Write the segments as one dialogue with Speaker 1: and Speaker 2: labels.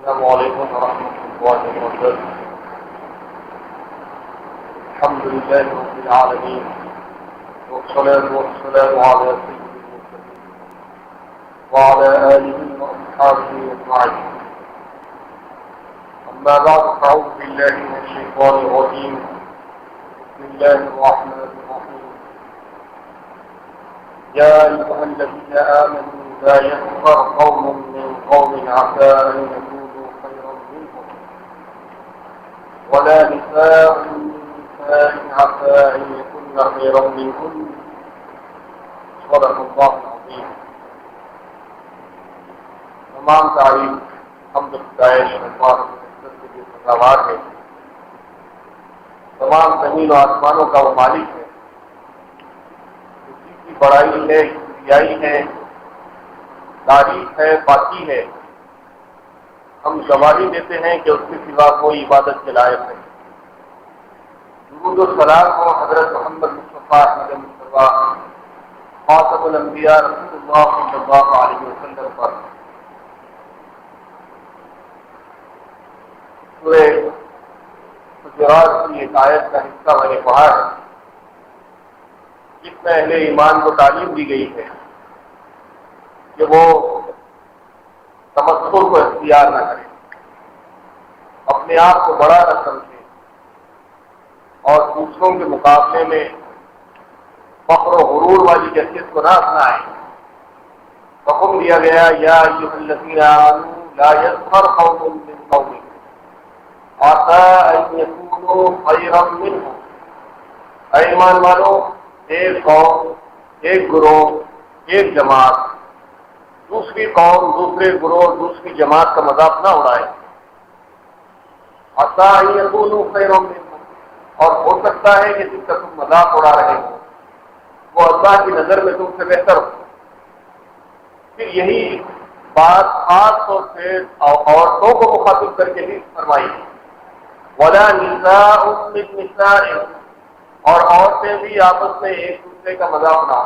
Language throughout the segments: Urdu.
Speaker 1: السلام علیکم ورحمۃ اللہ وبرکاتہ. الحمد لله رب العالمين والصلاة والسلام على سيد المرسلين وعلى آله وأصحابه أجمعين. أما بعد فأعوذ بالله من الشيطان الرجيم. بسم الله الرحمن الرحيم. يا أيها الذين آمنوا لا يسخر قوم من قوم عسى أن يكونوا خيرا منهم ولا نساء من نساء عسى أن يكون خيرا منهن. صدق الله العظيم. تمام تعریف حمد ستائش اللہ کے لیے سزاوار ہے. تمام زمین و آسمانوں کا وہ مالک ہے. اسی کی بڑائی ہے, کبریائی ہے, تعریف ہے, پاکی ہے. ہم گواہی دیتے ہیں کہ اس کے سوا کوئی عبادت کے لائق ہے. درود و سلام ہو حضرت محمد مصطفیٰ احمد مصطفیٰ خاتم الانبیاء رسول اللہ صلی اللہ علیہ وسلم پر. سورہ حجرات کی ایک آیت کا حصہ میں نے پڑھا ہے جس میں اہل ایمان کو تعلیم دی گئی ہے کہ وہ تمسخر کو اختیار نہ کرے, اپنے آپ کو بڑا نہ سمجھے اور دوسروں کے مقابلے میں فخر و غرور والی کیفیت کو نہ اپنائے. حکم دیا گیا یا ایھا الذین آمنوا لا یسخر قوم من قوم عسى ان يكونوا خيرا منهم. اے ایمان والو, ایک قوم, ایک گروہ, ایک جماعت دوسری قوم, دوسرے گروہ, دوسری جماعت کا مذاق نہ اڑائے. عسى ان يكونوا خيرا منهم, اور ہو سکتا ہے کہ جس کا تم مذاق اڑا رہے ہو وہ اللہ کی نظر میں تم سے بہتر ہو. پھر یہی بات خاص طور سے عورتوں کو مخاطب کر کے بھی فرمائی. ولا نساء من نساء, اور عورتیں بھی آپس میں ایک دوسرے کا مذاق نہ.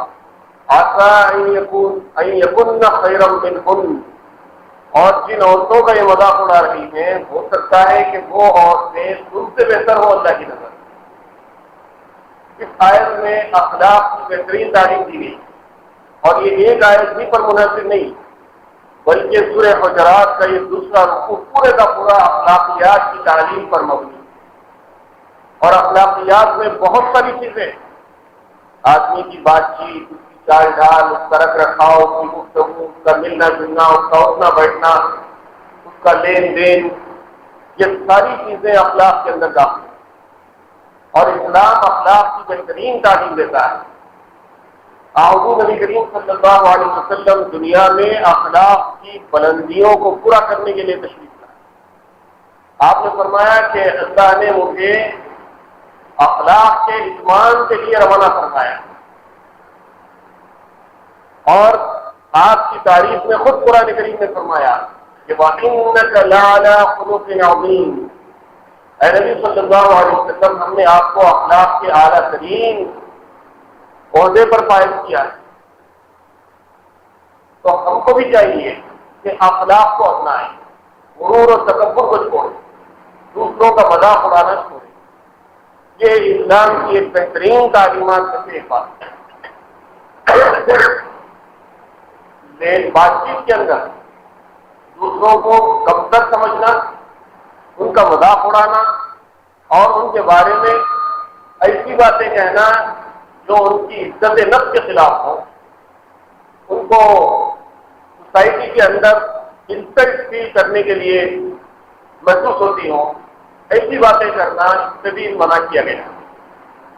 Speaker 1: عسى ان يكن خيرا منهن, اور جن عورتوں کا یہ مذاق اڑا رہی ہیں ہو سکتا ہے کہ وہ عورتیں تم سے بہتر ہو اللہ کی نظر. اس آیت میں اخلاق کی بہترین تعلیم دی گئی, اور یہ ایک آیت بھی پر منحصر نہیں بلکہ سورہ حجرات کا یہ دوسرا رکوع پورے کا پورا اخلاقیات کی تعلیم پر مبنی. اور اخلاقیات میں بہت ساری چیزیں, آدمی کی بات چیت, اس کی چال ڈھال, اس کا رکھ رکھاؤ, اس کی گفتگو, اس کا ملنا جلنا, اس کا اٹھنا بیٹھنا, اس کا لین دین, یہ ساری چیزیں اخلاق کے اندر داخل ہیں. اور اسلام اخلاق کی بہترین تعلیم دیتا ہے. حضور نبی کریم صلی اللہ علیہ وسلم دنیا میں اخلاق کی بلندیوں کو پورا کرنے کے لیے تشریف لائے. آپ نے فرمایا کہ اللہ نے مجھے اخلاق کے اتمام کے لیے روانہ فرمایا, اور آپ کی تعریف میں خود قرآن کریم نے فرمایا کہ وَإِنَّكَ لَعَلَىٰ خُلُقٍ عَظِيمٍ. اے نبی صلی اللہ علیہ وسلم, ہم نے آپ کو اخلاق کے اعلیٰ ترین عہدے پر فائز کیا ہے. تو ہم کو بھی چاہیے کہ اخلاق کو اپنائیں, غرور و تکبر کو چھوڑیں, دوسروں کا مذاق اڑانا چھوڑیں. یہ اسلام کی ایک بہترین تعلیمات میں سے ایک بات ہے. بات چیت کے اندر دوسروں کو کمتر سمجھنا, ان کا مذاق اڑانا اور ان کے بارے میں ایسی باتیں کہنا جو ان کی عزت نفس کے خلاف ہوں, ان کو سوسائٹی کے اندر انسلٹ فیل کرنے کے لیے محسوس ہوتی ہوں, ایسی باتیں کرنا اس سے بھی منع کیا گیا.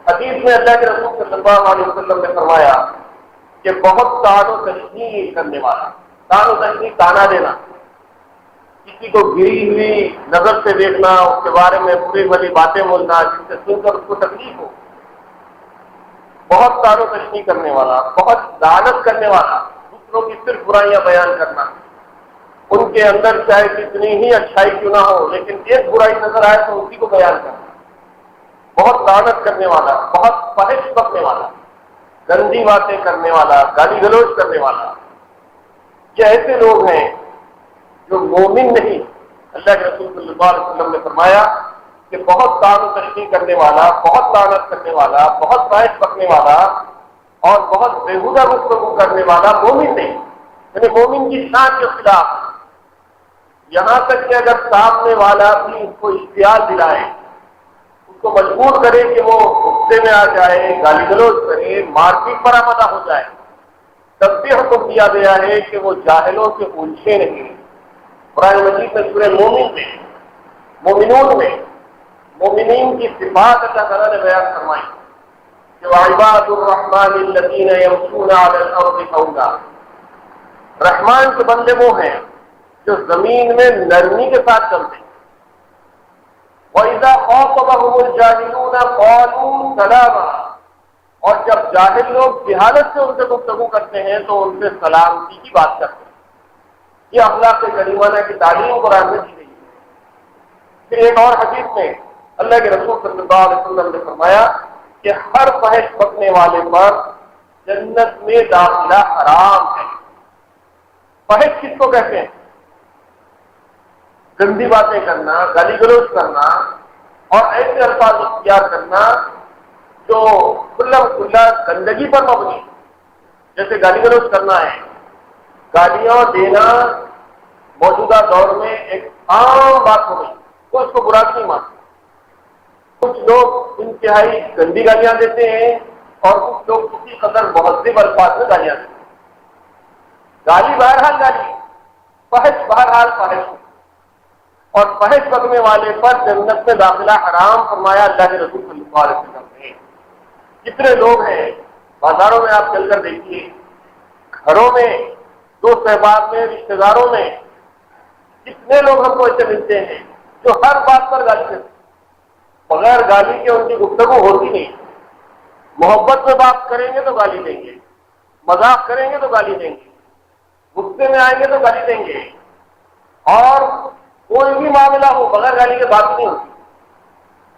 Speaker 1: حدیث میں اللہ کے رسول صلی اللہ علیہ وسلم نے فرمایا کہ بہت طعن و تشنیع کرنے والا, طعن و تشنیع تانا دینا, کسی کو گری ہوئی نظر سے دیکھنا, اس کے بارے میں بری بھلی باتیں بولنا جن سے سن کر اس کو تکلیف ہو, بہت طعن و تشنیع کرنے والا, بہت لعنت کرنے والا, دوسروں کی صرف برائیاں بیان کرنا, ان کے اندر چاہے کتنی ہی اچھائی کیوں نہ ہو لیکن ایک برائی نظر آئے تو اسی کو بیان کرنا, بہت لعنت کرنے والا, بہت فحش بکنے والا, گندی باتیں کرنے والا, گالی گلوچ کرنے والا. یہ ایسے لوگ ہیں جو مومن نہیں, اللہ کے رسول صلی اللہ علیہ وسلم نے فرمایا کہ بہت طعن و تشریح کرنے والا، بہت لعنت کرنے والا، بہت باعث پکنے والا اور بہت بےہودہ گفتگو کرنے والا مومن نہیں، یعنی مومن کی شان کے خلاف، یہاں تک کہ اگر سامنے والا بھی اس کو اشتعال دلائے، اس کو مجبور کرے کہ وہ غصے میں آ جائے، گالی گلوچ کرے، مار پیٹ پر آمدہ ہو جائے، تب بھی حکم دیا گیا ہے کہ وہ جاہلوں سے الجھے نہیں۔ قرآن مجید میں سورہ مومن میں، مومنون میں مومنین کی صفات اللہ تعالیٰ نے بیان فرمائی کہ وعباد الرحمن الذین یمشون علی الارض ہونا، رحمان کے بندے وہ ہیں جو زمین میں نرمی کے ساتھ چلتے ہیں۔ وَإِذَا خَاطَبَهُمُ الْجَاهِلُونَ قَالُوا سَلَامًا، اور جب جاہل لوگ جہالت سے ان سے گفتگو کرتے ہیں تو ان سے سلامتی کی بات کرتے ہیں۔ یہ اخلاق کریمانہ کی تعلیم قرآن میں دی گئی ہے۔ پھر ایک اور حدیث میں اللہ کے رسول صلی اللہ علیہ وسلم نے فرمایا کہ ہر فحش بکنے والے پر جنت میں داخلہ حرام ہے۔ فحش کس کو کہتے ہیں؟ گندی باتیں کرنا، گالی گلوچ کرنا اور ایسے الفاظ اختیار کرنا جو کھلا گندگی پر مبنی، جیسے گالی گلوچ کرنا ہے۔ گالیاں دینا موجودہ دور میں ایک عام بات ہو گئی، تو اس کو برا نہیں مانتے۔ کچھ لوگ انتہائی گندی گالیاں دیتے ہیں اور کچھ لوگ کسی قدر مہذب الفاظ میں گالیاں دیتے ہیں۔ گالی بہرحال گالی، فحش بہرحال فحش، اور فحش بکنے والے پر جنت میں داخلہ حرام فرمایا اللہ کے رسول صلی اللہ علیہ وسلم نے۔ کتنے لوگ ہیں بازاروں میں، آپ چل کر دیکھیے، گھروں میں، دوست احباب میں، رشتے داروں میں، کتنے لوگ ہم کو ایسے ملتے ہیں جو ہر بات پر گالی دیتے ہیں، بغیر گالی کے ان کی گفتگو ہوتی نہیں۔ محبت میں بات کریں گے تو گالی دیں گے، مذاق کریں گے تو گالی دیں گے، غصے میں آئیں گے تو گالی دیں گے، اور کوئی بھی معاملہ ہو بغیر گالی کے بات نہیں ہوتی۔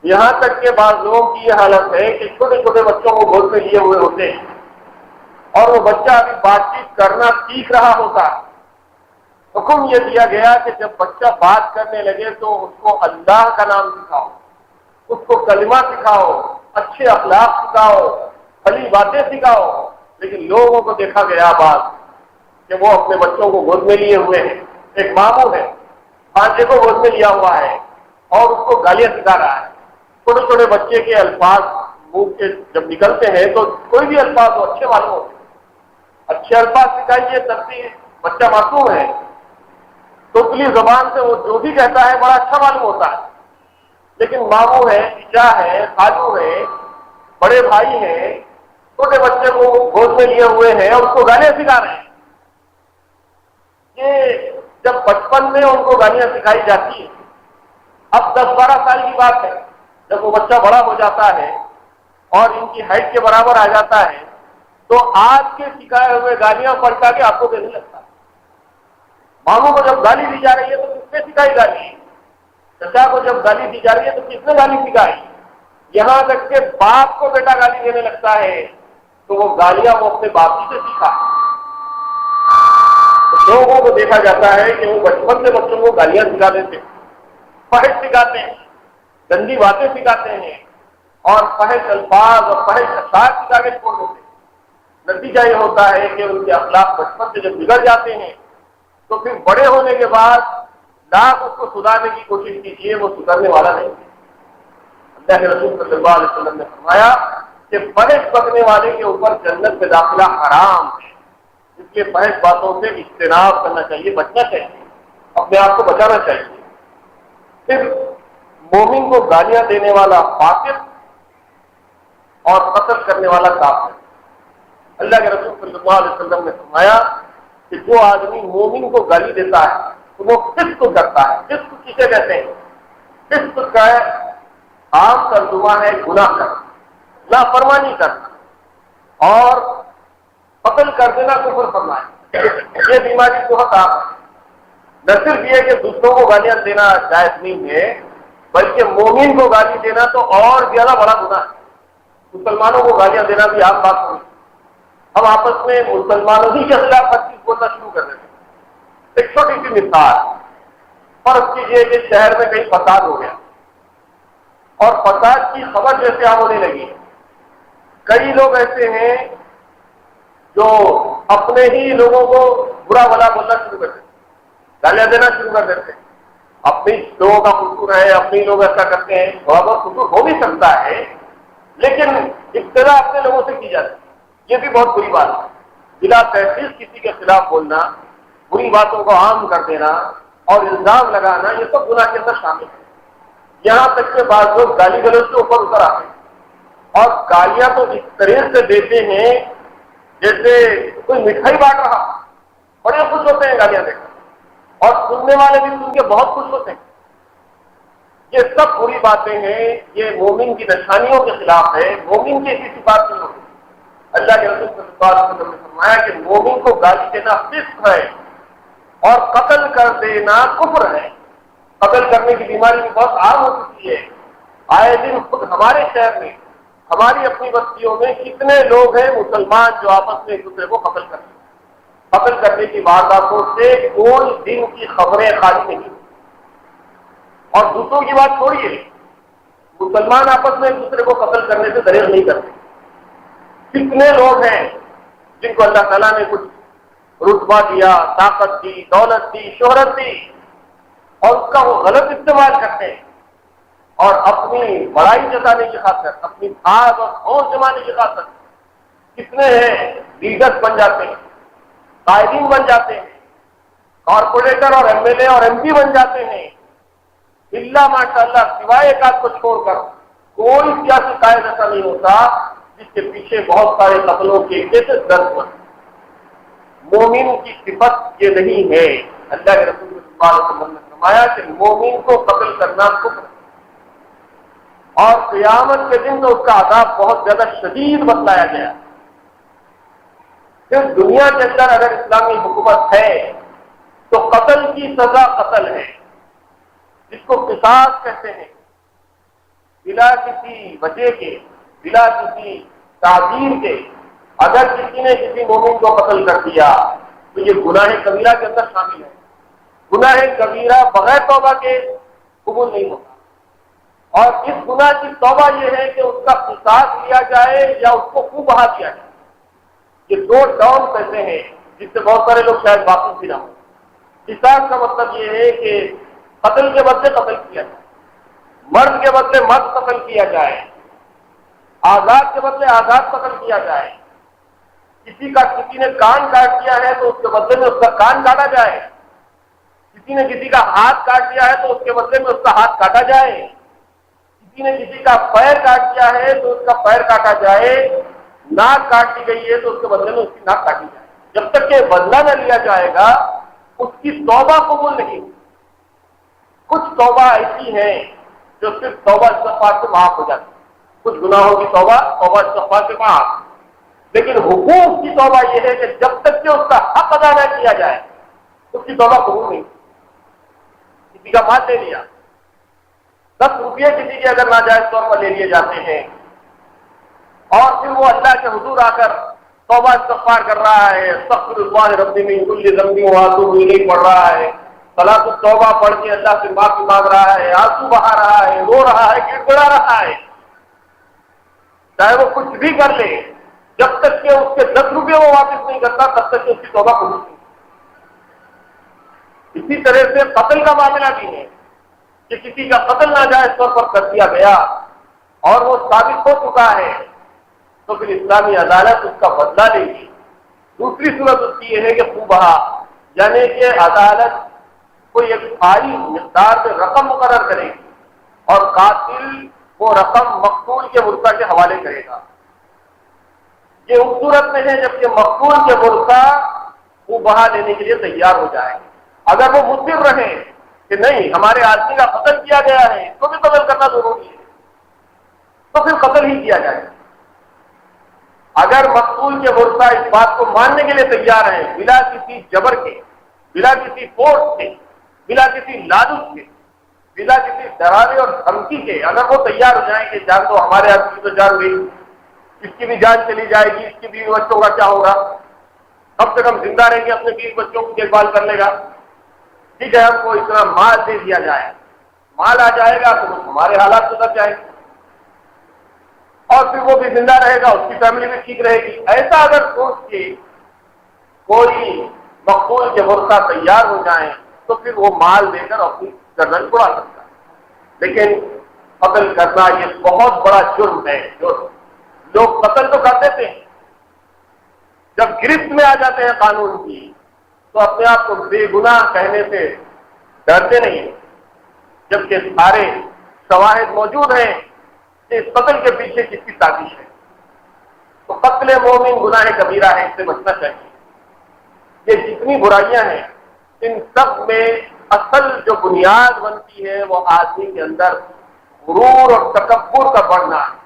Speaker 1: یہاں تک کہ بعض لوگوں کی یہ حالت ہے کہ چھوٹے چھوٹے بچوں کو گود میں لیے ہوئے ہوتے ہیں اور وہ بچہ ابھی بات چیت کرنا سیکھ رہا ہوتا ہے۔ حکم یہ دیا گیا کہ جب بچہ بات کرنے لگے تو اس کو اللہ کا نام سکھاؤ، اس کو کلمہ سکھاؤ، اچھے اخلاق سکھاؤ، بھلی باتیں سکھاؤ۔ لیکن لوگوں کو دیکھا گیا بات کہ وہ اپنے بچوں کو گود میں لیے ہوئے ہیں، ایک ماموں ہے بانجے کو گود میں لیا ہوا ہے اور اس کو گالیاں سکھا رہا ہے۔ چھوٹے چھوٹے بچے کے الفاظ منہ کے جب نکلتے ہیں تو کوئی بھی الفاظ ہو اچھے معلوم ہوتے ہیں، اچھے الفاظ سکھائیے تب بھی بچہ معصوم ہے، توتلی زبان سے وہ جو بھی کہتا ہے بڑا اچھا معلوم ہوتا ہے۔ لیکن ماموں ہے، چچا ہے، خالو ہے، بڑے بھائی ہیں، چھوٹے بچے کو گود میں لیے ہوئے ہیں اور اس کو گالیاں سکھا رہے ہیں۔ یہ جب بچپن میں ان کو گالیاں سکھائی جاتی ہیں، اب 10-12 سال کی بات ہے، جب وہ بچہ بڑا ہو جاتا ہے اور ان کی ہائٹ کے برابر آ جاتا ہے تو آج کے سکھائے ہوئے گالیاں پلٹا کے آپ کو دینے لگتا ہے۔ ماموں کو جب گالی دی جا رہی ہے تو کس نے سکھائی گالی؟ چچا کو جب گالی دی جا رہی ہے تو کس نے گالی سکھائی؟ یہاں تک کہ باپ کو بیٹا گالی دینے لگتا ہے تو وہ گالیاں وہ اپنے باپ ہی سے سیکھا۔ لوگوں کو دیکھا جاتا ہے کہ وہ بچپن سے بچوں کو گالیاں سکھا دیتے ہیں، فحش سکھاتے ہیں، گندی باتیں سکھاتے ہیں اور فحش الفاظ اور فحش اشعار سکھا کے چھوڑ دیتے ہیں۔ نتیجہ یہ ہوتا ہے کہ ان کے اخلاق بچپن سے جب بگڑ جاتے ہیں تو پھر بڑے ہونے کے بعد لاکھ اس کو سدھارنے کی کوشش کیجیے، وہ سدھرنے والا نہیں۔ اللہ کے رسول صلی اللہ علیہ وسلم نے فرمایا کہ فحش بکنے والے کے اوپر جنت میں داخلہ حرام ہے، اس لیے فحش باتوں سے اجتناب کرنا چاہیے، بچنا چاہیے، اپنے آپ کو بچانا چاہیے۔ پھر مومن کو گالیاں دینے والا فاسق اور قتل کرنے والا کافر۔ اللہ کے رسول صلی اللہ علیہ وسلم نے فرمایا کہ جو آدمی مومن کو گالی دیتا ہے تو وہ فسق کرتا ہے۔ فسق کسے کہتے ہیں؟ فسق کا عام ترجمہ ہے گناہ کرنا، نافرمانی کرنا، اور قتل کر دینا کفر فرمایا۔ یہ بیماری بہت عام ہے۔ نہ صرف یہ کہ دوسروں کو گالیاں دینا جائز نہیں ہے، بلکہ مومن کو گالی دینا تو اور زیادہ بڑا گناہ ہے۔ مسلمانوں کو گالیاں دینا بھی عام بات نہیں، ہم آپس میں مسلمانوں ہی کے خلاف ہر چیز بولنا شروع کر دیتے ہیں۔ ایک چھوٹی سی مثال، فرض کیجیے کہ شہر میں کہیں فساد ہو گیا اور فساد کی خبر جیسے عام ہونے لگی، کئی لوگ ایسے ہیں جو اپنے ہی لوگوں کو برا بھلا بولنا شروع کر دیتے، گالیاں دینا شروع کر دیتے، اپنی لوگوں کا قصور ہے، اپنی لوگ ایسا کرتے ہیں، تھوڑا بہت قصور ہو بھی سکتا ہے، لیکن ابتدا اپنے لوگوں سے کی جاتی ہے، یہ بھی بہت بری بات ہے۔ بلا تحقیق کسی کے خلاف بولنا، بری باتوں کو عام کر دینا اور الزام لگانا، یہ سب گناہ کے اندر شامل ہے۔ یہاں تک کہ بعض لوگ گالی گلوچ کے اوپر اتر آتے ہیں اور گالیاں تو اس طرح سے دیتے ہیں جیسے کوئی مٹھائی بانٹ رہا، بڑے خوش ہوتے ہیں گالیاں دے کر، اور سننے والے بھی سن کے بہت خوش ہوتے ہیں۔ یہ سب بری باتیں ہیں، یہ مومن کی نشانیوں کے خلاف ہے، مومن کی ایسی بات نہیں ہوتی۔ اللہ کے رسول صلی اللہ علیہ وسلم نے فرمایا کہ مومن کو گالی دینا فسق ہے اور قتل کر دینا کفر ہے۔ قتل کرنے کی بیماری بھی بہت عام ہو چکی ہے، آئے دن خود ہمارے شہر میں، ہماری اپنی بستیوں میں کتنے لوگ ہیں مسلمان جو آپس میں ایک دوسرے کو قتل کرتے ہیں۔ قتل کرنے کی وارداتوں سے کوئی دن کی خبریں خالی نہیں، اور دوسروں کی بات چھوڑیے، مسلمان آپس میں ایک دوسرے کو قتل کرنے سے دریغ نہیں کرتے۔ کتنے لوگ ہیں جن کو اللہ تعالیٰ نے کچھ رتبہ دیا، طاقت دی، دولت دی، شہرت دی، اور اس کا وہ غلط استعمال کرتے ہیں اور اپنی بڑائی جتانے کی خاطر، اپنی بھاگ اور فوج جمانے کی خاطر کتنے ہیں لیڈرز بن جاتے ہیں، قائدین بن جاتے ہیں، کارپوریٹر اور ایم ایل اے اور ایم پی بن جاتے ہیں۔ اللہ ماشاء اللہ سوائے ایک آدھ کو چھوڑ کر کوئی سیاسی قائد ایسا نہیں ہوتا جس کے پیچھے بہت سارے قتلوں کے کیسز درج ہو۔ مومن کی صفت یہ نہیں ہے۔ اللہ کے رسول صلی اللہ علیہ وسلم نے فرمایا کہ مومن کو قتل کرنا کفر، اور قیامت کے دن تو اس کا عذاب بہت زیادہ شدید بتلایا گیا۔ پھر دنیا کے اندر اگر اسلامی حکومت ہے تو قتل کی سزا قتل ہے، جس کو قصاص کہتے ہیں، بلا کسی وجہ کے، بلا کسی تعزیر کے اگر کسی نے کسی مومن کو قتل کر دیا تو یہ گناہ کبیرہ کے اندر شامل ہے۔ گناہ کبیرہ بغیر توبہ کے قبول نہیں ہوتا، اور اس گناہ کی توبہ یہ ہے کہ اس کا قصاص لیا جائے یا اس کو خوب بہا دیا جائے۔ یہ دو ٹرم کہتے ہیں جس سے بہت سارے لوگ شاید واقف بھی نہ ہوں۔ قصاص کا مطلب یہ ہے کہ قتل کے بدلے قتل کیا جائے، مرد کے بدلے مرد قتل کیا جائے، آزاد کے بدلے آزاد قتل کیا جائے۔ کسی نے کان کاٹ دیا ہے تو اس کے بدلے میں اس کا کان کاٹا جائے، کسی نے کسی کا ہاتھ کاٹ دیا ہے تو اس کے بدلے میں اس کا ہاتھ کاٹا جائے، کسی نے کسی کا پیر کاٹ دیا ہے تو اس کا پیر کاٹا جائے، ناک کاٹ دی گئی ہے تو اس کے بدلے میں اس کی ناک کاٹی جائے۔ جب تک کہ بدلہ نہ لیا جائے گا اس کی توبہ قبول نہیں۔ کچھ توبہ ایسی ہیں جو صرف توبہ استغفار سے معاف ہو جاتی ہے، کچھ گناہوں کی توبہ استغفار سے معاف، لیکن حقوق کی توبہ یہ ہے کہ جب تک کہ اس کا حق ادا نہ کیا جائے اس کی توبہ قبول نہیں۔ کسی کا مال لے لیا، 10 روپئے کسی کے اگر ناجائز طور پر لے لیے جاتے ہیں اور پھر وہ اللہ کے حضور آ کر توبہ استغفار کر رہا ہے، استغفر اللہ ربی من کل ذنب واتوب الیہ پڑھ رہا ہے، صلاۃ التوبہ پڑھ کے اللہ سے معافی مانگ رہا ہے، آنسو بہا رہا ہے، رو رہا ہے، گڑ گڑا رہا ہے، چاہے وہ کچھ بھی کر لے، جب تک کہ اس کے 10 روپئے وہ واپس نہیں کرتا تب تک کہ اس کی توبہ قبول نہیں۔ اسی طرح سے قتل کا معاملہ بھی ہے کہ کسی کا قتل ناجائز طور پر کر دیا گیا اور وہ ثابت ہو چکا ہے تو پھر اسلامی عدالت اس کا بدلہ لے گی۔ دوسری صورت اس کی یہ ہے کہ خوبہ، یعنی کہ عدالت کوئی ایک بھاری مقدار میں رقم مقرر کرے گی اور قاتل وہ رقم مقتول کے ورثہ کے حوالے کرے گا۔ یہ اس صورت میں ہے جبکہ مقتول کے ورثہ وہ بہا لینے کے لیے تیار ہو جائے۔ اگر وہ مصر رہے کہ نہیں ہمارے آدمی کا قتل کیا گیا ہے تو بھی قتل کرنا ضروری ہے تو پھر قتل ہی کیا جائے۔ اگر مقتول کے ورثہ اس بات کو ماننے کے لیے تیار ہیں بلا کسی جبر کے، بلا کسی فورس کے، بلا کسی لالچ کے، بلا کسی ڈراوے اور دھمکی کے، اگر وہ تیار ہو جائیں کہ جان تو ہمارے آدمی کی تو جان گئی، اس کی بھی جان چلی جائے گی، اس کی بیوی بچوں کا کیا ہوگا، کم سے کم زندہ رہیں گے، اپنے بیوی بچوں کی دیکھ بھال کر لے گا، ٹھیک ہے ہم کو اتنا مال دے دیا جائے، مال آ جائے گا تو ہمارے حالات سدھر جائیں گے اور پھر وہ بھی زندہ رہے گا، اس کی فیملی بھی ٹھیک رہے گی۔ ایسا اگر سوچ کے کوئی مقبول کے ورثہ تیار ہو جائیں تو پھر وہ مال دے کر اپنی گردن اڑا سکتا ہے، لیکن قتل کرنا یہ بہت بڑا جرم ہے۔ جو لوگ قتل تو کر دیتے ہیں، جب گرفت میں آ جاتے ہیں قانون کی تو اپنے آپ کو بے گناہ کہنے سے ڈرتے نہیں، جبکہ سارے شواہد موجود ہیں کہ اس قتل کے پیچھے کس کی سازش ہے۔ تو قتل مومن گناہ کبیرہ ہے، اس سے بچنا چاہیے۔ یہ جتنی برائیاں ہیں ان سب میں اصل جو بنیاد بنتی ہے وہ آدمی کے اندر غرور اور تکبر کا بڑھنا ہے،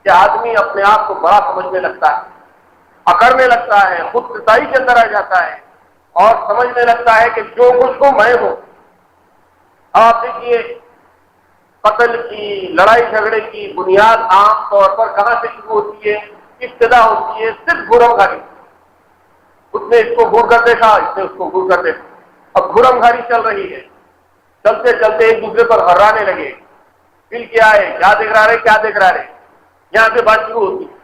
Speaker 1: کہ آدمی اپنے آپ کو بڑا سمجھنے لگتا ہے، اکڑنے لگتا ہے، خود ستائی کے اندر آ جاتا ہے اور سمجھنے لگتا ہے کہ جو کچھ ہوں میں ہوں۔ آپ دیکھیے قتل کی، لڑائی جھگڑے کی بنیاد عام طور پر کہاں سے شروع ہوتی ہے؟ ابتدا ہوتی ہے صرف گھرم گھاری، اس نے اس کو گور کر دیکھا، اس نے اس کو گور کر دیکھا، اب گھرم گھاری چل رہی ہے، چلتے چلتے ایک دوسرے پر ہرانے لگے، پھر کیا ہے، کیا دیکھ رہا رہے، کیا دیکھ رہا رہے، یہاں سے بات شروع ہوتی ہے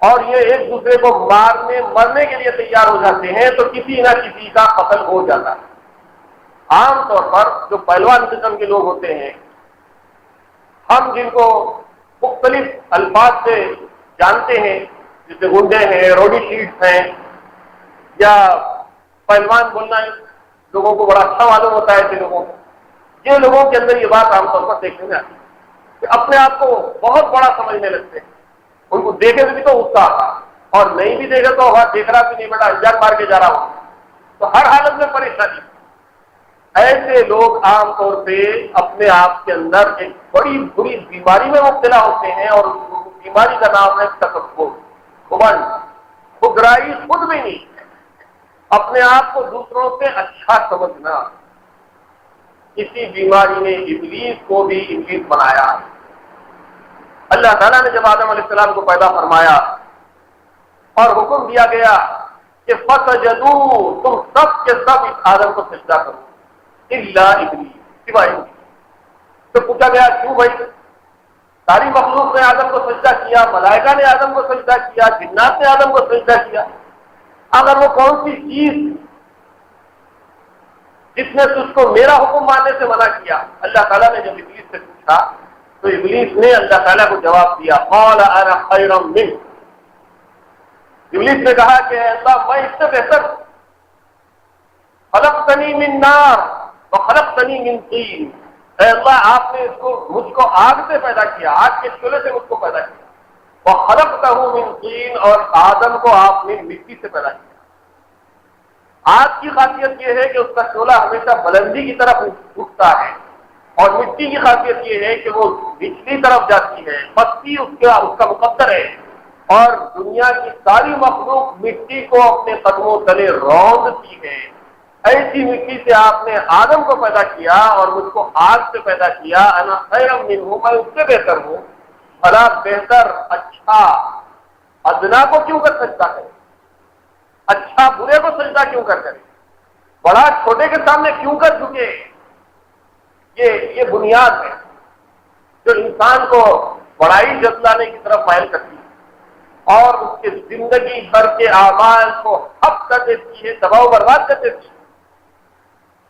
Speaker 1: اور یہ ایک دوسرے کو مارنے مرنے کے لیے تیار ہو جاتے ہیں تو کسی نہ کسی کا قتل ہو جاتا ہے۔ عام طور پر جو پہلوان قسم کے لوگ ہوتے ہیں، ہم جن کو مختلف الفاظ سے جانتے ہیں، جیسے گنڈے ہیں، روڈی شیٹس ہیں، یا پہلوان بولنا لوگوں کو بڑا اچھا معلوم ہوتا ہے، ایسے لوگوں کو، یہ لوگوں کے اندر یہ بات عام طور پر دیکھنے میں آتی ہے کہ اپنے آپ کو بہت بڑا سمجھنے لگتے ہیں۔ ان کو دیکھے بھی تو غصہ آتا اور نہیں بھی دیکھے تو دیکھ رہا بھی نہیں، بیٹا انجان مار کے جا رہا ہوں، تو ہر حالت میں پریشانی۔ ایسے لوگ عام طور پہ اپنے آپ کے اندر ایک بڑی بری بیماری میں مبتلا ہوتے ہیں اور اس بیماری کا نام ہے تکبر، گھمنڈ، خودرائی، خود بھی نہیں، اپنے آپ کو دوسروں سے اچھا سمجھنا۔ اسی بیماری نے ابلیس کو بھی ابلیس بنایا۔ اللہ تعالیٰ نے جب آدم علیہ السلام کو پیدا فرمایا اور حکم دیا گیا کہ فسجدوا، تم سب کے سب اس آدم کو سجدہ کرو الا ابلیس، سوائے ابلیس۔ تو پوچھا گیا کیوں بھائی؟ ساری مخلوق نے آدم کو سجدہ کیا، ملائکہ نے آدم کو سجدہ کیا، جنات نے آدم کو سجدہ کیا، اگر وہ کون سی چیز جس نے تجھ کو میرا حکم ماننے سے منع کیا؟ اللہ تعالیٰ نے جب ابلیس سے پوچھا تو ابلیس نے اللہ تعالیٰ کو جواب دیا، قال انا خیر منہ، ابلیس نے کہا کہ اللہ میں اس سے بہتر ہوں، خلقتنی من نار وخلقتنی من طین، اے اللہ آپ نے مجھ کو آگ سے پیدا کیا، آگ کے چولہے سے مجھ کو پیدا کیا، وخلقتہ من طین، اور آدم کو آپ نے مٹی سے پیدا کیا۔ آگ کی خاصیت یہ ہے کہ اس کا شعلہ ہمیشہ بلندی کی طرف اٹھتا ہے اور مٹی کی خاصیت یہ ہے کہ وہ نچلی طرف جاتی ہے، پستی اس کا مقدر ہے، اور دنیا کی ساری مخلوق مٹی کو اپنے قدموں تلے روندتی ہے۔ ایسی مٹی سے آپ نے آدم کو پیدا کیا اور مجھ کو آگ سے پیدا کیا، انا خیر منہ، میں اس سے بہتر ہوں، بھلا بہتر، اچھا ادنا کو کیوں کر سجدہ کرے، اچھا برے کو سجدہ کیوں کر کرے، بڑا چھوٹے کے سامنے کیوں کر جھکے؟ یہ بنیاد ہے جو انسان کو بڑائی جتلانے کی طرف مائل کرتی ہے اور اس کے زندگی بھر کے اعمال کو حق کر دیتی ہے، تباہ و برباد کر دیتی ہے۔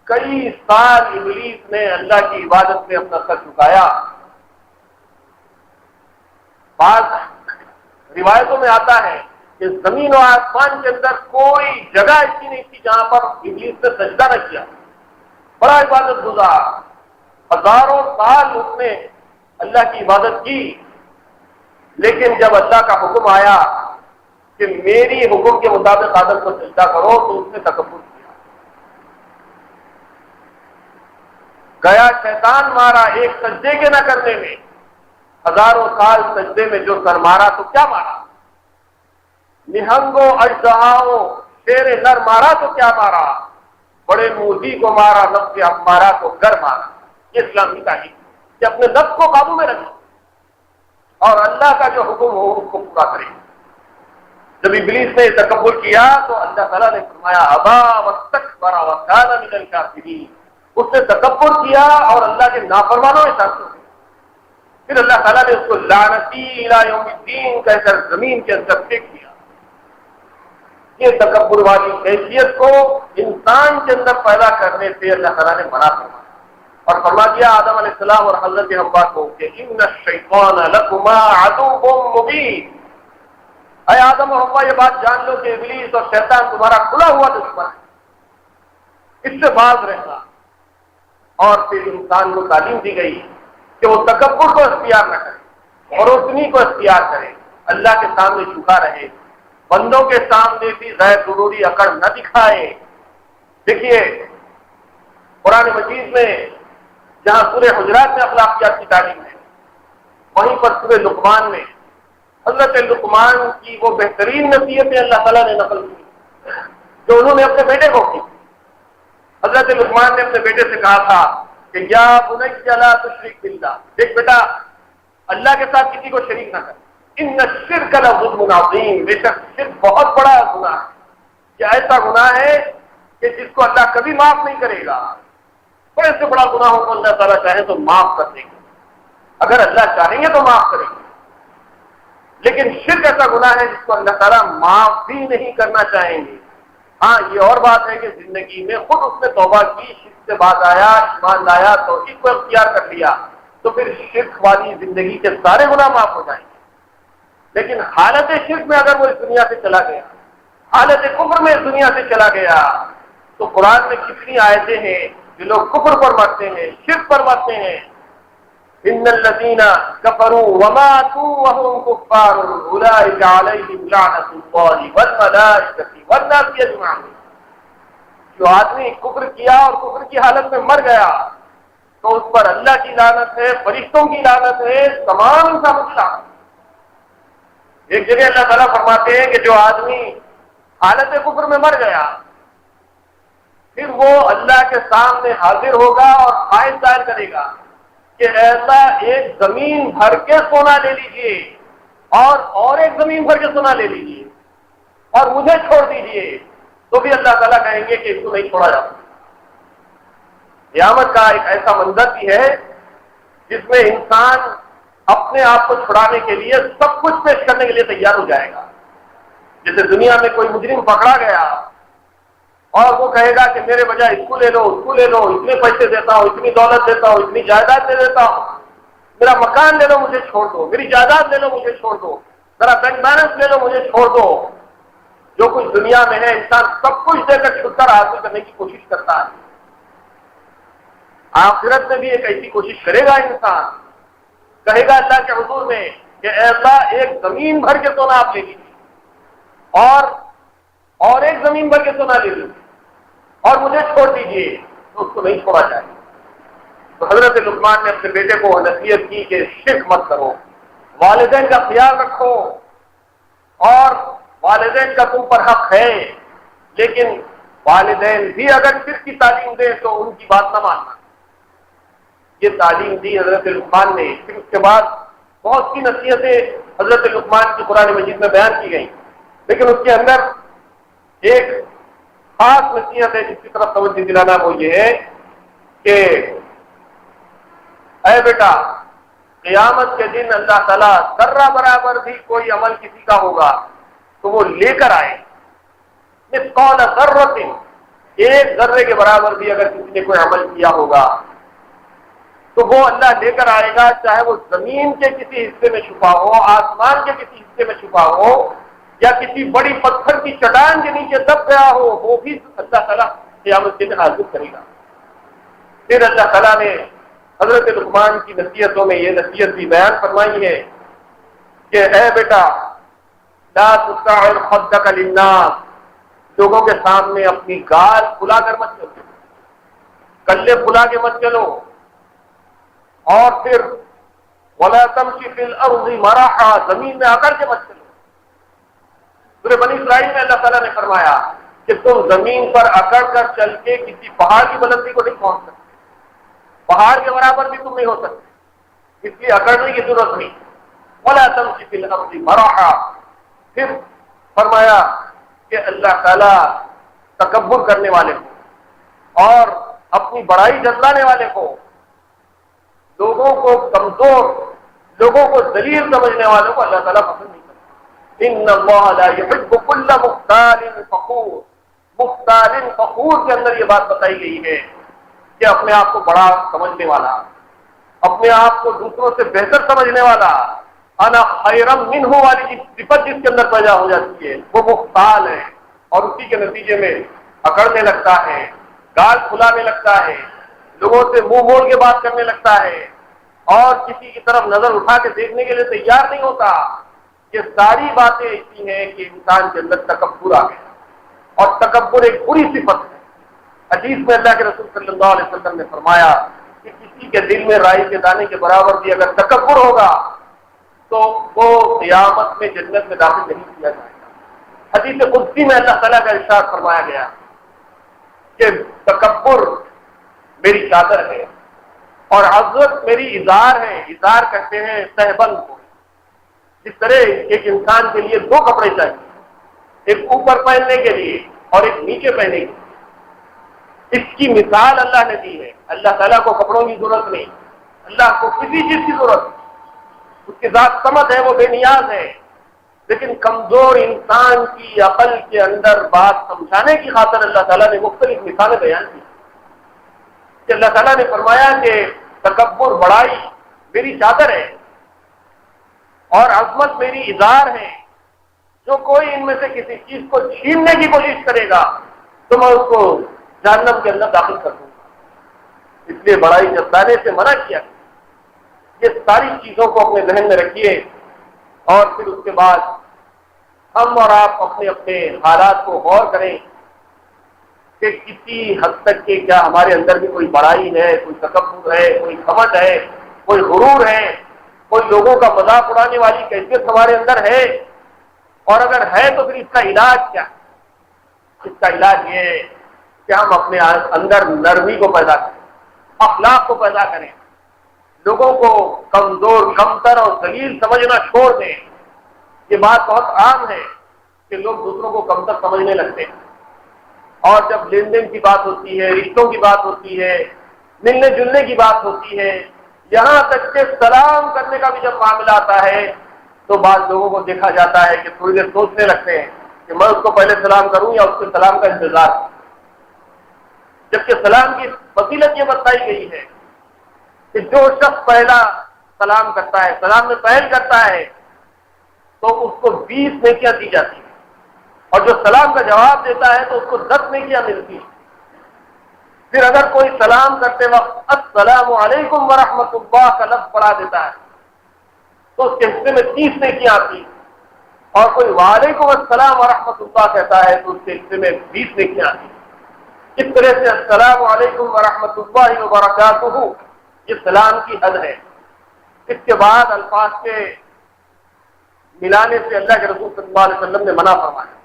Speaker 1: کئی سال ابلیس نے اللہ کی عبادت میں اپنا سر جھکایا۔ بعض روایتوں میں آتا ہے کہ زمین و آسمان کے اندر کوئی جگہ ایسی نہیں تھی جہاں پر ابلیس نے سجدہ نہ کیا، بڑا عبادت گزار، ہزاروں سال اس نے اللہ کی عبادت کی، لیکن جب اللہ کا حکم آیا کہ میری حکم کے مطابق آدم کو سجدہ کرو تو اس نے تکبر کیا، گیا شیطان مارا ایک سجدے کے نہ کرنے میں، ہزاروں سال سجدے میں جو سر مارا تو کیا مارا، نہنگوں اژدہاؤں شیر نر مارا تو کیا مارا، بڑے موذی کو مارا، نفس امارہ کو گر مارا۔ یہ اسلامی تعلیم کہ اپنے نفس کو قابو میں رکھو اور اللہ کا جو حکم ہو اس کو پورا کرے۔ جب ابلیس نے تکبر کیا تو اللہ تعالیٰ نے فرمایا ابا واستکبر وکان من الکافرین، اس نے تکبر کیا اور اللہ کے نافرمانوں میں شامل ہو گیا۔ پھر اللہ تعالیٰ نے اس کو لعنتی الی یوم الدین کہہ کر زمین کے اندر پھینک دیا۔ یہ تکبر والی حیثیت کو انسان کے اندر پیدا کرنے سے اللہ تعالیٰ نے منع فرمایا اور فرما دیا آدم علیہ السلام اور حضرت حوا کو کہ ان الشیطان لکما عدو مبین، اے آدم اور حوا یہ بات جان لو کہ ابلیس اور شیطان تمہارا کھلا ہوا دشمن ہے، اس سے باز رہنا۔ اور پھر انسان کو تعلیم دی گئی کہ وہ تکبر کو اختیار نہ کرے اور روشنی کو اختیار کرے، اللہ کے سامنے جھکا رہے، بندوں کے سامنے بھی غیر ضروری اکڑ نہ دکھائے۔ دیکھیے قرآن مجید میں جہاں سورہ حجرات میں اخلاقیات کی تعلیم ہے، وہیں پر سورہ لقمان میں حضرت لقمان کی وہ بہترین نصیحتیں اللہ تعالیٰ نے نقل کی جو انہوں نے اپنے بیٹے کو کی۔ حضرت لقمان نے اپنے بیٹے سے کہا تھا کہ یا بنی لا تشرک باللہ، دیکھ بیٹا اللہ کے ساتھ کسی کو شریک نہ کر، ان الشرک لظلم عظیم، بے شک شرک بہت بڑا گناہ ہے، یہ ایسا گناہ ہے کہ جس کو اللہ کبھی معاف نہیں کرے گا۔ بڑے سے بڑا گناہوں کو اللہ تعالیٰ چاہے تو معاف کر دیں گے، اگر اللہ چاہیں گے تو معاف کریں گے، لیکن شرک ایسا گناہ ہے جس کو اللہ تعالیٰ معاف بھی نہیں کرنا چاہیں گے۔ ہاں یہ اور بات ہے کہ زندگی میں خود اس نے توبہ کی، شرک سے باز آیا، ایمان لایا، توحید کو اختیار کر لیا، تو پھر شرک والی زندگی کے سارے گناہ معاف ہو جائیں گے۔ لیکن حالت شرک میں اگر وہ اس دنیا سے چلا گیا، حالت کفر میں اس دنیا سے چلا گیا، تو قرآن میں کتنی آیتیں ہیں جو لوگ کفر پر مرتے ہیں، شرک پر مرتے ہیں۔ ان الذين كفروا وماتوا وهم كفار اولئك عليهم لعنة الله والملائكة والناس اجمعين، جو آدمی کفر کیا اور کفر کی حالت میں مر گیا تو اس پر اللہ کی لعنت ہے، فرشتوں کی لعنت ہے، تمام انسانوں کی لعنت ہے۔ ایک جگہ اللہ تعالیٰ فرماتے ہیں کہ جو آدمی حالت کفر میں مر گیا پھر وہ اللہ کے سامنے حاضر ہوگا اور خواہش ظاہر کرے گا کہ ایسا ایک زمین بھر کے سونا لے لیجئے اور ایک زمین بھر کے سونا لے لیجئے اور مجھے چھوڑ دیجئے، تو بھی اللہ تعالیٰ کہیں گے کہ اس کو نہیں چھوڑا جا سکتا۔ قیامت کا ایک ایسا منظر بھی ہے جس میں انسان اپنے آپ کو چھڑانے کے لیے سب کچھ پیش کرنے کے لیے تیار ہو جائے گا۔ جیسے دنیا میں کوئی مجرم پکڑا گیا اور وہ کہے گا کہ میرے بجائے اس کو لے لو، اس کو لے لو، اتنے پیسے دیتا ہوں، اتنی دولت دیتا ہوں، اتنی جائیداد دے دیتا ہوں، میرا مکان لے لو مجھے چھوڑ دو، میری جائیداد لے لو مجھے چھوڑ دو، میرا بینک بیلنس لے لو مجھے چھوڑ دو۔ جو کچھ دنیا میں ہے انسان سب کچھ دے کر چھٹکارا حاصل کرنے کی کوشش کرتا ہے، آخرت میں بھی ایک ایسی کوشش کرے گا انسان، کہے گا اللہ کے حضور میں کہ ایسا ایک زمین بھر کے سونا آپ لے لیجیے اور ایک زمین بھر کے سونا لے لیجیے اور مجھے چھوڑ دیجیے، تو اس کو نہیں چھوڑا جائے۔ تو حضرت لقمان نے اپنے بیٹے کو نصیحت کی کہ شرک مت کرو، والدین کا خیال رکھو، اور والدین کا تم پر حق ہے، لیکن والدین بھی اگر شرک کی تعلیم دیں تو ان کی بات نہ ماننا۔ یہ تعلیم دی حضرت لقمان نے۔ پھر اس کے بعد بہت سی نصیحتیں حضرت لقمان کی قرآن مجید میں بیان کی گئیں، لیکن اس کے اندر ایک خاص نصیحت ہے جس کی طرف توجہ دلانا، وہ یہ ہے کہ اے بیٹا قیامت کے دن اللہ تعالیٰ ذرہ برابر بھی کوئی عمل کسی کا ہوگا تو وہ لے کر آئے، مثقال ذرۃ، ایک ذرے کے برابر بھی اگر کسی نے کوئی عمل کیا ہوگا تو وہ اللہ لے کر آئے گا، چاہے وہ زمین کے کسی حصے میں چھپا ہو، آسمان کے کسی حصے میں چھپا ہو، یا کسی بڑی پتھر کی چٹان کے نیچے دب گیا ہو، وہ بھی اللہ تعالیٰ قیامت کے دن حاضر کرے گا۔ پھر اللہ تعالیٰ نے حضرت لقمان کی نصیحتوں میں یہ نصیحت بھی بیان فرمائی ہے کہ اے بیٹا لا تسعر خدک للناس، لوگوں کے سامنے اپنی گال پھلا کر مت چلو، کلے پھلا کے مت چلو، اور پھر ولا تمشی فی الارض مرحا، زمین میں اکڑ کے مت چلو۔ سورہ بنی اسرائیل میں اللہ تعالیٰ نے فرمایا کہ تم زمین پر اکڑ کر چل کے کسی پہاڑ کی بلندی کو نہیں پہنچ سکتے، پہاڑ کے برابر بھی تم نہیں ہو سکتے، اس لیے اکڑنے کی ضرورت نہیں۔ ولا تمشی فی الارض مرحا، پھر فرمایا کہ اللہ تعالیٰ تکبر کرنے والے کو اور اپنی بڑائی جتلانے والے کو، لوگوں کو کمزور، لوگوں کو ذلیل سمجھنے والوں کو اللہ تعالیٰ پسند نہیں کرتا۔ ان اللہ لا يحب كل مختال فخور، مختال فخور کے اندر یہ بات بتائی گئی ہے کہ اپنے آپ کو بڑا سمجھنے والا، اپنے آپ کو دوسروں سے بہتر سمجھنے والا، انا خیرم منہ والی کی صفت جس کے اندر پیدا ہو جاتی ہے وہ مختال ہے، اور اسی کے نتیجے میں اکڑنے لگتا ہے، گال پھلانے لگتا ہے، لوگوں سے منہ موڑ کے بات کرنے لگتا ہے، اور کسی کی طرف نظر اٹھا کے دیکھنے کے لیے تیار نہیں ہوتا۔ یہ ساری باتیں ایسی ہیں کہ انسان کے اندر تکبر آ گیا، اور تکبر ایک بری صفت ہے۔ حدیث میں اللہ کے رسول صلی اللہ علیہ وسلم نے فرمایا کہ کسی کے دل میں رائی کے دانے کے برابر بھی اگر تکبر ہوگا تو وہ قیامت میں جنت میں داخل نہیں کیا جائے گا۔ حدیث قدسی میں اللہ تعالیٰ کا ارشاد فرمایا گیا کہ تکبر میری چادر ہے اور عزت میری ازار ہے۔ ازار کہتے ہیں تہبند کو، جس طرح ایک انسان کے لیے دو کپڑے چاہیے، ایک اوپر پہننے کے لیے اور ایک نیچے پہننے کے لیے۔ اس کی مثال اللہ نے دی ہے۔ اللہ تعالیٰ کو کپڑوں کی ضرورت نہیں، اللہ کو کسی چیز کی ضرورت نہیں، اس کی ذات صمد ہے، وہ بے نیاز ہے، لیکن کمزور انسان کی عقل کے اندر بات سمجھانے کی خاطر اللہ تعالیٰ نے مختلف مثالیں بیان کی کہ اللہ تعالیٰ نے فرمایا کہ تکبر، بڑائی میری چادر ہے اور عظمت میری ازار ہے۔ جو کوئی ان میں سے کسی چیز کو چھیننے کی کوشش کرے گا تو میں اس کو جہنم کے اندر داخل کر دوں گا۔ اس لیے بڑائی جتلانے سے منع کیا۔ یہ ساری چیزوں کو اپنے ذہن میں رکھیے، اور پھر اس کے بعد ہم اور آپ اپنے اپنے حالات کو غور کریں کہ کسی حد تک کہ کیا ہمارے اندر بھی کوئی بڑائی ہے، کوئی تکبر ہے، کوئی گھمنڈ ہے، کوئی غرور ہے، کوئی لوگوں کا مذاق اڑانے والی کیفیت ہمارے اندر ہے، اور اگر ہے تو پھر اس کا علاج کیا؟ اس کا علاج یہ ہے کہ ہم اپنے اندر نرمی کو پیدا کریں، اخلاق کو پیدا کریں، لوگوں کو کمزور، کمتر اور ذلیل سمجھنا چھوڑ دیں۔ یہ بات بہت عام ہے کہ لوگ دوسروں کو کمتر سمجھنے لگتے ہیں، اور جب لین دین کی بات ہوتی ہے، رشتوں کی بات ہوتی ہے، ملنے جلنے کی بات ہوتی ہے، یہاں تک کہ سلام کرنے کا بھی جب معاملہ آتا ہے تو بعض لوگوں کو دیکھا جاتا ہے کہ تھوڑی دیر سوچنے لگتے ہیں کہ میں اس کو پہلے سلام کروں یا اس کے سلام کا انتظار کروں، جبکہ سلام کی فضیلت یہ بتائی گئی ہے کہ جو شخص پہلا سلام کرتا ہے، سلام میں پہل کرتا ہے، تو اس کو 20 نیکیاں دی جاتی ہیں، اور جو سلام کا جواب دیتا ہے تو اس کو 10 نیکیاں ملتی ہیں۔ پھر اگر کوئی سلام کرتے وقت السلام علیکم ورحمۃ اللہ کا لفظ پڑھا دیتا ہے تو اس کے حصے میں 30 نیکیاں آتی ہیں، اور کوئی وعلیکم السلام ورحمۃ اللہ کہتا ہے تو اس کے حصے میں 20 نیکیاں آتی ہیں۔ اس طرح سے السلام علیکم ورحمۃ اللہ وبرکاتہ یہ سلام کی حد ہے۔ اس کے بعد الفاظ کے ملانے سے اللہ کے رسول صلی اللہ علیہ وسلم نے منع فرمایا۔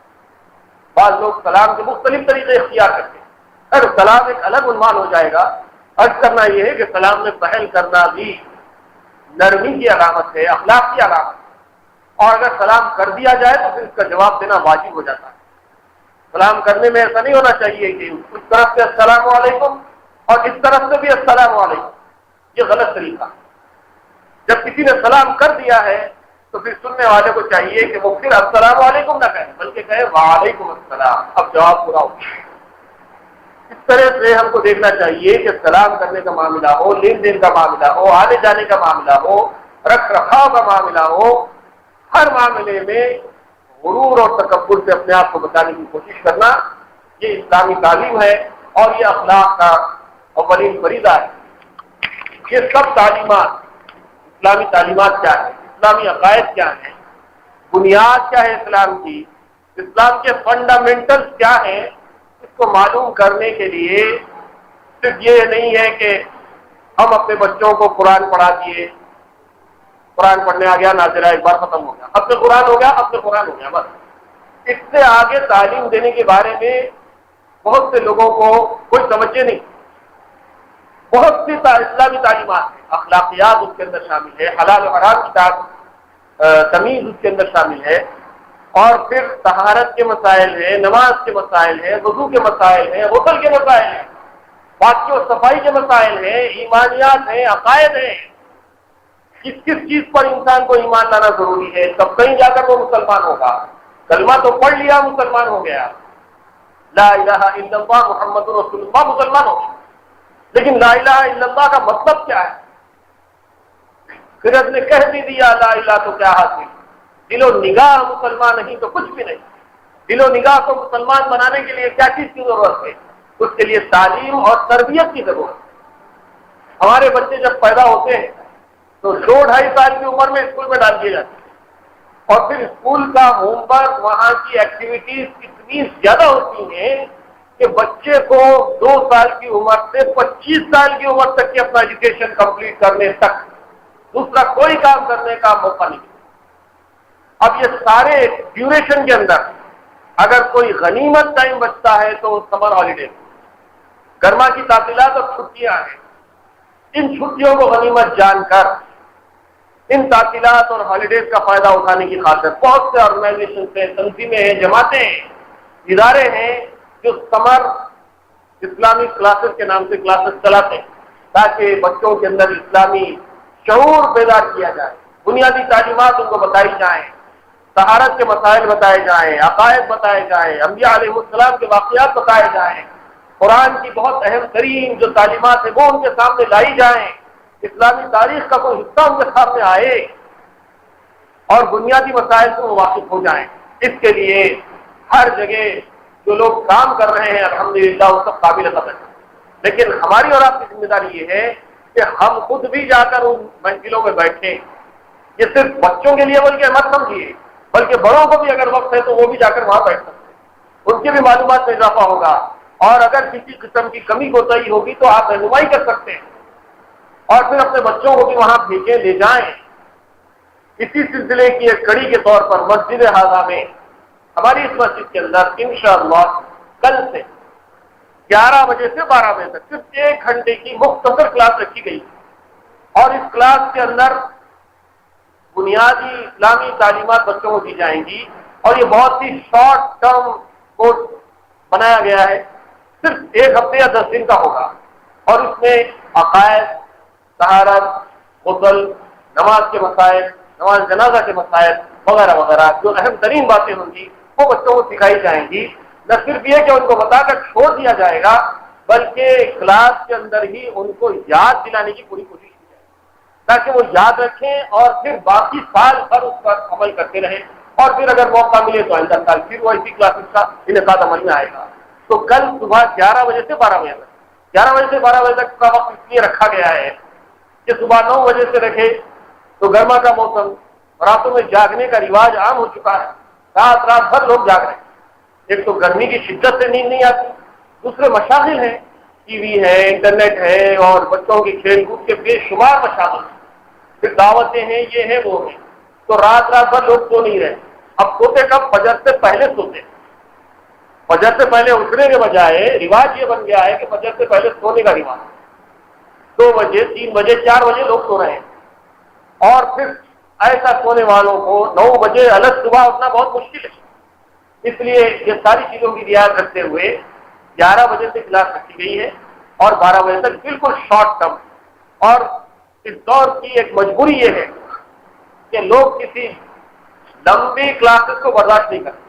Speaker 1: بعض لوگ سلام کے مختلف طریقے اختیار کرتے ہیں، اگر سلام ایک الگ عنوان ہو جائے گا۔ عرض کرنا یہ ہے کہ سلام میں پہل کرنا بھی نرمی کی علامت ہے، اخلاق کی علامت ہے، اور اگر سلام کر دیا جائے تو پھر اس کا جواب دینا واجب ہو جاتا ہے۔ سلام کرنے میں ایسا نہیں ہونا چاہیے کہ اس طرف سے السلام علیکم اور اس طرف سے بھی السلام علیکم، یہ غلط طریقہ ہے۔ جب کسی نے سلام کر دیا ہے تو پھر سننے والے کو چاہیے کہ وہ پھر السلام علیکم نہ کہے بلکہ کہے وعلیکم السلام، اب جواب پورا ہو۔ اس طرح سے ہم کو دیکھنا چاہیے کہ سلام کرنے کا معاملہ ہو، لین دین کا معاملہ ہو، آنے جانے کا معاملہ ہو، رکھ رکھاؤ کا معاملہ ہو، ہر معاملے میں غرور اور تکبر سے اپنے آپ کو بچانے کی کوشش کرنا یہ اسلامی تعلیم ہے، اور یہ اخلاق کا اولین فریضہ ہے۔ یہ سب تعلیمات، اسلامی تعلیمات کیا ہے، اسلامی عقائد کیا ہیں، بنیاد کیا ہے اسلام کی، اسلام کے فنڈامنٹلز کیا ہیں، اس کو معلوم کرنے کے لیے صرف یہ نہیں ہے کہ ہم اپنے بچوں کو قرآن پڑھا دیے، قرآن پڑھنے آ گیا، نازلہ ایک بار ختم ہو گیا، اب سے قرآن ہو گیا، اب سے قرآن ہو گیا، بس۔ اس سے آگے تعلیم دینے کے بارے میں بہت سے لوگوں کو کوئی توجہ نہیں۔ بہت سی اسلامی تعلیمات ہیں، اخلاقیات اس کے اندر شامل ہے، حلال و حرام کی تمیز اس کے اندر شامل ہے، اور پھر طہارت کے مسائل ہیں، نماز کے مسائل ہیں، وضو کے مسائل ہیں، غسل کے مسائل ہیں، پاکی و صفائی کے مسائل ہیں، ایمانیات ہیں، عقائد ہیں، کس کس چیز پر انسان کو ایمان لانا ضروری ہے، تب کہیں جا کر وہ مسلمان ہوگا۔ کلمہ تو پڑھ لیا مسلمان ہو گیا، لا الہ الا اللہ محمد رسول اللہ مسلمان ہو گیا، لیکن لا الہ الا اللہ کا مطلب کیا ہے؟ پھر نے کہہ بھی دیا لا الہ تو کیا حاصل؟ دل و نگاہ مسلمان نہیں تو کچھ بھی نہیں۔ دل و نگاہ کو مسلمان بنانے کے لیے کیا چیز کی ضرورت ہے؟ اس کے لیے تعلیم اور تربیت کی ضرورت ہے۔ ہمارے بچے جب پیدا ہوتے ہیں تو 2-2.5 سال کی عمر میں اسکول میں ڈال دیے جاتے ہیں، اور پھر اسکول کا ہوم ورک، وہاں کی ایکٹیویٹیز اتنی زیادہ ہوتی ہیں کہ بچے کو 2 سال کی عمر سے 25 سال کی عمر تک کی اپنا ایجوکیشن کمپلیٹ کرنے تک دوسرا کوئی کام کرنے کا موقع نہیں۔ اب یہ سارے ڈیوریشن کے اندر اگر کوئی غنیمت ٹائم بچتا ہے تو سمر ہالیڈے، گرما کی تعطیلات اور چھٹیاں ہیں، ان چھٹیوں کو غنیمت جان کر ان تعطیلات اور ہالیڈیز کا فائدہ اٹھانے کی خاطر بہت سے آرگنائزیشن ہیں، تنظیمیں ہیں، جماعتیں ہیں، ادارے ہیں جو سمر اسلامی کلاسز کے نام سے کلاسز چلاتے ہیں تاکہ بچوں کے اندر اسلامی شعور بیدار کیا جائے، بنیادی تعلیمات ان کو بتائی جائیں، طہارت کے مسائل بتائے جائیں، عقائد بتائے جائیں، انبیاء علیہ السلام کے واقعات بتائے جائیں، قرآن کی بہت اہم ترین جو تعلیمات ہیں وہ ان کے سامنے لائی جائیں، اسلامی تاریخ کا کوئی حصہ ان کے سامنے آئے اور بنیادی مسائل سے وہ واقف ہو جائیں۔ اس کے لیے ہر جگہ جو لوگ کام کر رہے ہیں الحمدللہ وہ سب قابل قدر ہیں، لیکن ہماری اور آپ کی ذمہ داری یہ ہے کہ ہم خود بھی جا کر ان محفلوں میں بیٹھیں۔ یہ صرف بچوں کے لیے بلکہ مت سمجھیے، بلکہ بڑوں کو بھی اگر وقت ہے تو وہ بھی جا کر وہاں بیٹھ سکتے ہیں، ان کی بھی معلومات میں اضافہ ہوگا، اور اگر کسی قسم کی کمی کوتاہی ہوگی تو آپ رہنمائی کر سکتے ہیں اور پھر اپنے بچوں کو بھی وہاں بھیجیں، لے جائیں۔ اسی سلسلے کی ایک کڑی کے طور پر مسجد ہاضہ میں ہماری اس مسجد کے اندر انشاءاللہ کل سے 11 بجے سے 12 بجے تک صرف 1 گھنٹے کی مختصر کلاس رکھی گئی، اور اس کلاس کے اندر بنیادی اسلامی تعلیمات بچوں کو دی جائیں گی، اور یہ بہت ہی شارٹ ٹرم کورس بنایا گیا ہے، صرف 1 ہفتے یا 10 دن کا ہوگا، اور اس میں عقائد، طہارت، غسل، نماز کے مسائل، نماز جنازہ کے مسائل وغیرہ وغیرہ جو اہم ترین باتیں ہوں گی وہ بچوں کو سکھائی جائیں گی۔ نہ صرف یہ کہ ان کو بتا کر چھوڑ دیا جائے گا، بلکہ کلاس کے اندر ہی ان کو یاد دلانے کی پوری کوشش کی جائے تاکہ وہ یاد رکھیں اور پھر باقی سال بھر اس پر عمل کرتے رہیں، اور پھر اگر موقع ملے تو آئندہ سال پھر وہ اسی کلاسز کا انعقاد عمل میں آئے گا۔ تو کل صبح 11 بجے سے 12 بجے تک، 11 بجے سے 12 بجے تک کا وقت اس لیے رکھا گیا ہے کہ صبح 9 بجے سے رکھے تو گرما کا موسم، راتوں میں جاگنے کا رواج عام ہو چکا ہے، رات بھر لوگ جاگ رہے ہیں۔ ایک تو گرمی کی شدت سے نیند نہیں آتی، دوسرے مشاغل ہیں، ٹی وی ہے، انٹرنیٹ ہے، اور بچوں کی کھیل کود کے بے شمار مشاغل ہیں، پھر دعوتیں ہیں، یہ ہیں وہ ہیں، تو رات بھر لوگ سو نہیں رہے۔ اب سوتے کب؟ فجر سے پہلے سوتے، فجر سے پہلے اٹھنے کے بجائے رواج یہ بن گیا ہے کہ فجر سے پہلے سونے کا رواج، 2 بجے 3 بجے 4 بجے لوگ سو رہے ہیں، اور پھر ایسا سونے والوں کو 9 بجے الگ صبح اٹھنا بہت مشکل ہے۔ اس لیے یہ ساری چیزوں کی رعایت رکھتے ہوئے 11 بجے سے کلاس رکھی گئی ہے اور 12 بجے تک بالکل شارٹ ٹرم، اور اس دور کی ایک مجبوری یہ ہے کہ لوگ کسی لمبی کلاسز کو برداشت نہیں کرتے۔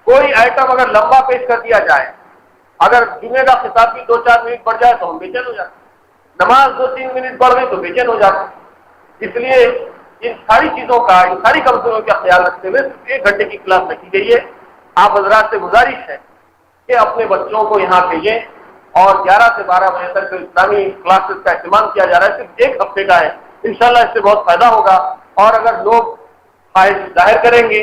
Speaker 1: کوئی آئٹم اگر لمبا پیش کر دیا جائے، اگر جمعے کا خطاب بھی 2-4 منٹ بڑھ جائے تو ہم بے چین ہو جاتے ہیں، نماز 2-3 منٹ بڑھ گئی تو بے چین ہو جاتے ہیں۔ اس لیے ان ساری چیزوں کا، ان ساری کمزوریوں کا خیال رکھتے ہوئے 1 گھنٹے کی کلاس رکھی گئی ہے۔ آپ حضرات سے گزارش ہے کہ اپنے بچوں کو یہاں بھیجیں، اور 11 سے 12 بجے تک جو اسلامی کلاسز کا اہتمام کیا جا رہا ہے صرف 1 ہفتے کا ہے، انشاءاللہ اس سے بہت فائدہ ہوگا، اور اگر لوگ خواہش ظاہر کریں گے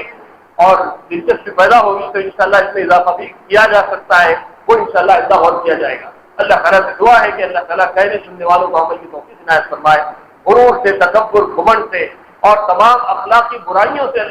Speaker 1: اور دلچسپی پیدا ہوگی تو انشاءاللہ اس میں اضافہ بھی کیا جا سکتا ہے، وہ انشاءاللہ ایسا غور کیا جائے گا۔ اللہ تعالیٰ سے دعا ہے کہ اللہ تعالیٰ کہنے سننے والوں کو عمل کی توفیق عنایت فرمائے، غرور سے، تکبر، گھمنڈ سے اور تمام اخلاقی برائیوں سے